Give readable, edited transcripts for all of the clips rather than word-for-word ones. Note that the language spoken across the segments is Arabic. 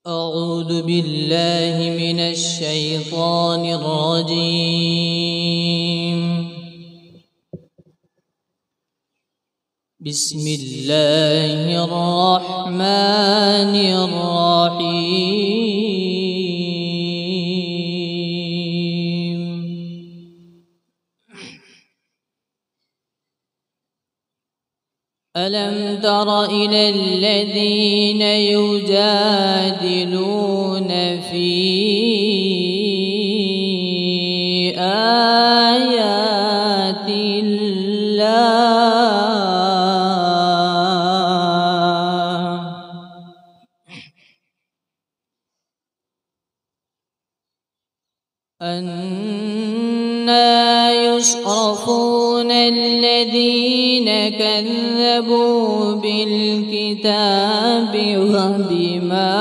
أعوذ بالله من الشيطان الرجيم. بسم الله الرحمن الرحيم. ألم تر إلى الذين يجادلون في آيات الله أنى يصرفون الذين كذبوا بالكتاب وبما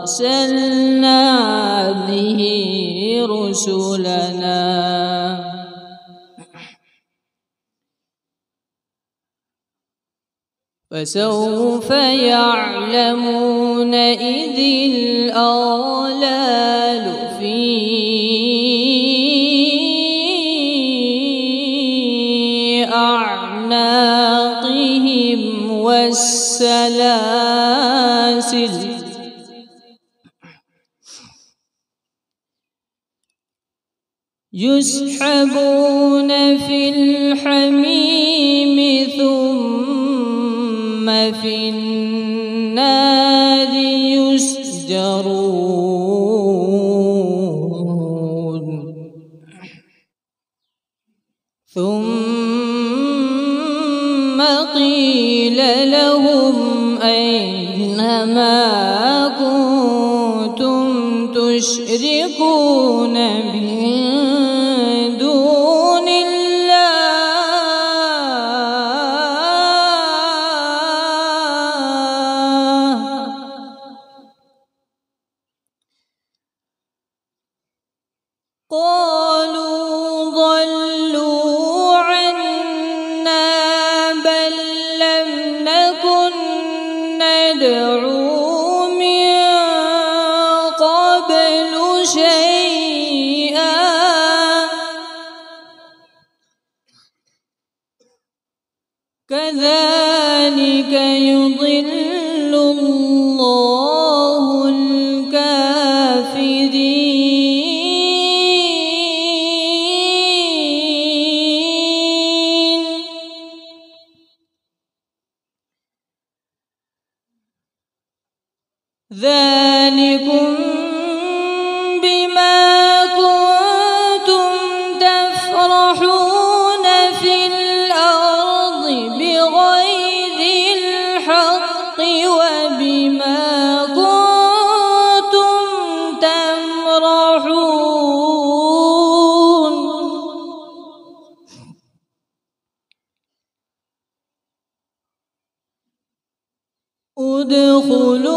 أرسلنا به رسلنا فسوف يعلمون إذ الأغلال في أعناقهم والسلاسل يسحبون في الحميم ثم في النار يسجرون ثم قيل لهم أين ما كنتم تشركون من دون الله قالوا ضلوا عنا بل لم نكن ندعو من قبل شيئا كذلك يضل الله الكافرين ذلكم بما كنتم تفرحون في الأرض بغير الحق وبما كنتم تمرحون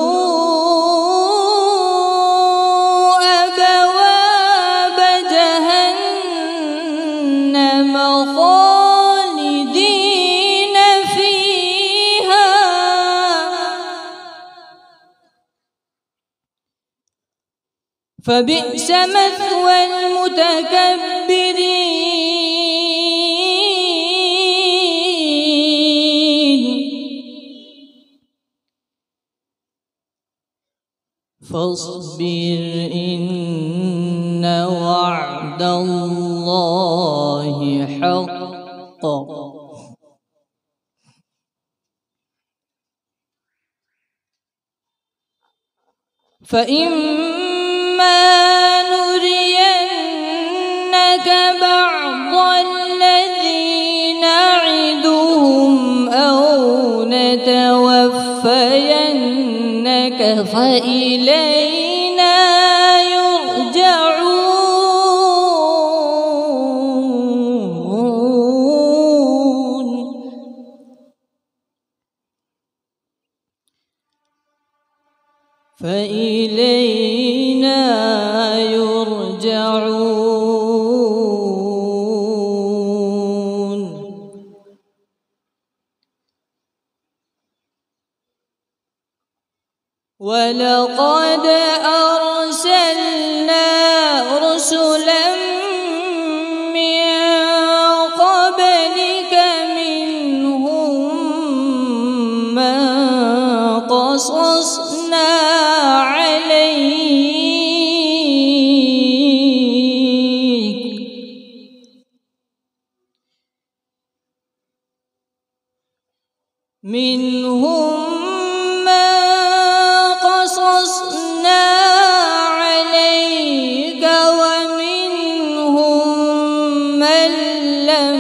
ادخلوا أبواب جهنم خالدين فيها فبئس مثوى المتكبرين فاصبر إن وعد الله حق فإما نرينك بعض الذي نعدهم أو نتوفينك فإلينا يرجعون فإلينا يرجعون ولقد أرسلنا رسلا من قبلك منهم من قصصنا عليك ومنهم من لم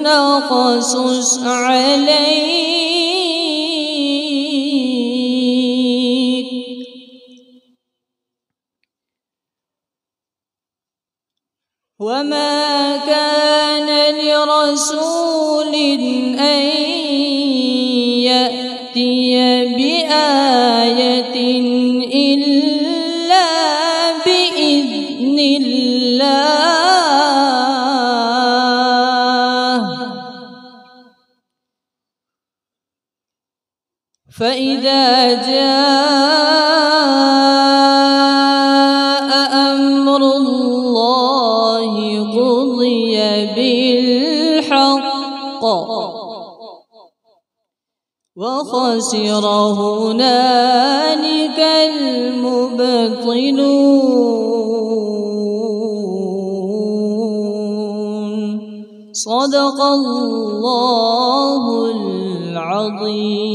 نقصص عليك وما كان لرسول أن يأتي بآية إلا بإذن الله فإذا جاء أمر الله قضي بالحق وخسر هنالك المبطلون صدق الله العظيم.